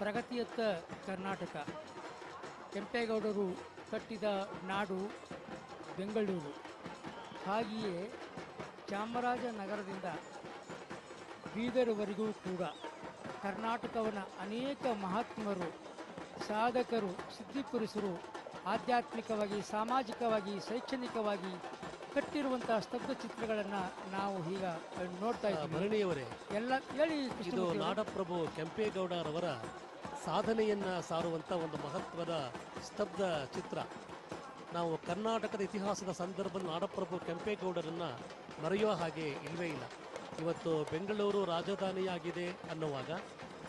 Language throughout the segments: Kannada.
ಪ್ರಗತಿಯತ್ತ ಕರ್ನಾಟಕ. ಕೆಂಪೇಗೌಡರು ಕಟ್ಟಿದ ನಾಡು ಬೆಂಗಳೂರು. ಹಾಗೆಯೇ ಚಾಮರಾಜನಗರದಿಂದ ಬೀದರ್ವರೆಗೂ ಕೂಡ ಕರ್ನಾಟಕವನ್ನು ಅನೇಕ ಮಹಾತ್ಮರು, ಸಾಧಕರು, ಸಿದ್ಧಿಪುರುಷರು ಆಧ್ಯಾತ್ಮಿಕವಾಗಿ, ಸಾಮಾಜಿಕವಾಗಿ, ಶೈಕ್ಷಣಿಕವಾಗಿ ಕಟ್ಟಿರುವಂಥ ಸ್ತಬ್ಧ ಚಿತ್ರಗಳನ್ನು ನಾವು ಈಗ ನೋಡ್ತಾ ಇದ್ದೀವಿ. ಭರಣಿಯವರೇ, ಎಲ್ಲ ಹೇಳಿ. ಇದು ನಾಡಪ್ರಭು ಕೆಂಪೇಗೌಡರವರ ಸಾಧನೆಯನ್ನ ಸಾರುವಂತ ಒಂದು ಮಹತ್ವದ ಸ್ತಬ್ಧ ಚಿತ್ರ. ನಾವು ಕರ್ನಾಟಕದ ಇತಿಹಾಸದ ಸಂದರ್ಭದಲ್ಲಿ ನಾಡಪ್ರಭು ಕೆಂಪೇಗೌಡರನ್ನ ಮರೆಯುವ ಹಾಗೆ ಇಲ್ವೇ ಇಲ್ಲ. ಇವತ್ತು ಬೆಂಗಳೂರು ರಾಜಧಾನಿಯಾಗಿದೆ ಅನ್ನುವಾಗ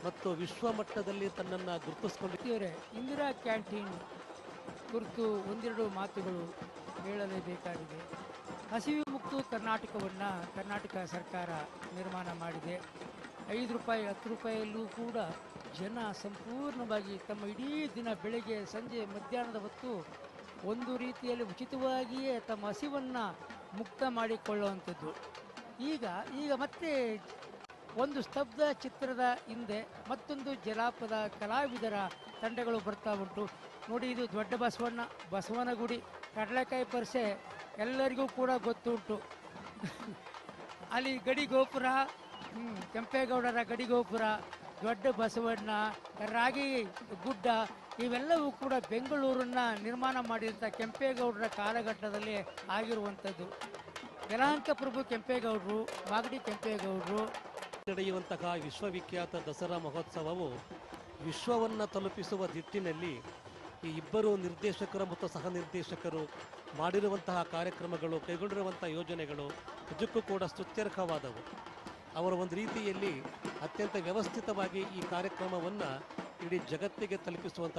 ಮತ್ತು ವಿಶ್ವ ಮಟ್ಟದಲ್ಲಿ ತನ್ನನ್ನು ಗುರುತಿಸಿಕೊಂಡಿದ್ದೇವೆ. ಇಂದಿರಾ ಕ್ಯಾಂಟೀನ್ ಕುರಿತು ಒಂದೆರಡು ಮಾತುಗಳು ಹೇಳಲೇಬೇಕಾಗಿದೆ. ಹಸಿವು ಮುಕ್ತ ಕರ್ನಾಟಕವನ್ನು ಕರ್ನಾಟಕ ಸರ್ಕಾರ ನಿರ್ಮಾಣ ಮಾಡಿದೆ. 5 ರೂಪಾಯಿ 10 ರೂಪಾಯಲ್ಲೂ ಕೂಡ ಜನ ಸಂಪೂರ್ಣವಾಗಿ ತಮ್ಮ ಇಡೀ ದಿನ ಬೆಳಗ್ಗೆ ಸಂಜೆ ಮಧ್ಯಾಹ್ನದ ಹೊತ್ತು ಒಂದು ರೀತಿಯಲ್ಲಿ ಉಚಿತವಾಗಿಯೇ ತಮ್ಮ ಹಸಿವನ್ನು ಮುಕ್ತ ಮಾಡಿಕೊಳ್ಳುವಂಥದ್ದು. ಈಗ ಮತ್ತೆ ಒಂದು ಸ್ತಬ್ಧ ಚಿತ್ರದ ಹಿಂದೆ ಮತ್ತೊಂದು ಜನಪದ ಕಲಾವಿದರ ತಂಡಗಳು ಬರ್ತಾ ಉಂಟು ನೋಡಿ. ಇದು ದೊಡ್ಡ ಬಸವನಗುಡಿ ಕಡಲೆಕಾಯಿ ಪರಿಸೆ ಎಲ್ಲರಿಗೂ ಕೂಡ ಗೊತ್ತುಂಟು. ಅಲ್ಲಿ ಗಡಿಗೋಪುರ, ಕೆಂಪೇಗೌಡರ ಗಡಿಗೋಪುರ, ದೊಡ್ಡ ಬಸವಣ್ಣ, ರಾಗಿ ಗುಡ್ಡ ಇವೆಲ್ಲವೂ ಕೂಡ ಬೆಂಗಳೂರನ್ನು ನಿರ್ಮಾಣ ಮಾಡಿದಂಥ ಕೆಂಪೇಗೌಡರ ಕಾಲಘಟ್ಟದಲ್ಲಿ ಆಗಿರುವಂಥದ್ದು. ಯಲಹಂಕ ಪ್ರಭು ಕೆಂಪೇಗೌಡರು, ಮಾಗಡಿ ಕೆಂಪೇಗೌಡರು ನಡೆಯುವಂತಹ ವಿಶ್ವವಿಖ್ಯಾತ ದಸರಾ ಮಹೋತ್ಸವವು ವಿಶ್ವವನ್ನು ತಲುಪಿಸುವ ನಿಟ್ಟಿನಲ್ಲಿ ಈ ಇಬ್ಬರು ನಿರ್ದೇಶಕರು ಮತ್ತು ಸಹ ನಿರ್ದೇಶಕರು ಮಾಡಿರುವಂತಹ ಕಾರ್ಯಕ್ರಮಗಳು, ಕೈಗೊಂಡಿರುವಂತಹ ಯೋಜನೆಗಳು ನಿಜಕ್ಕೂ ಕೂಡ ಸ್ತುತ್ಯರ್ಹವಾದವು. ಅವರು ಒಂದು ರೀತಿಯಲ್ಲಿ ಅತ್ಯಂತ ವ್ಯವಸ್ಥಿತವಾಗಿ ಈ ಕಾರ್ಯಕ್ರಮವನ್ನು ಇಡೀ ಜಗತ್ತಿಗೆ ತಲುಪಿಸುವಂಥ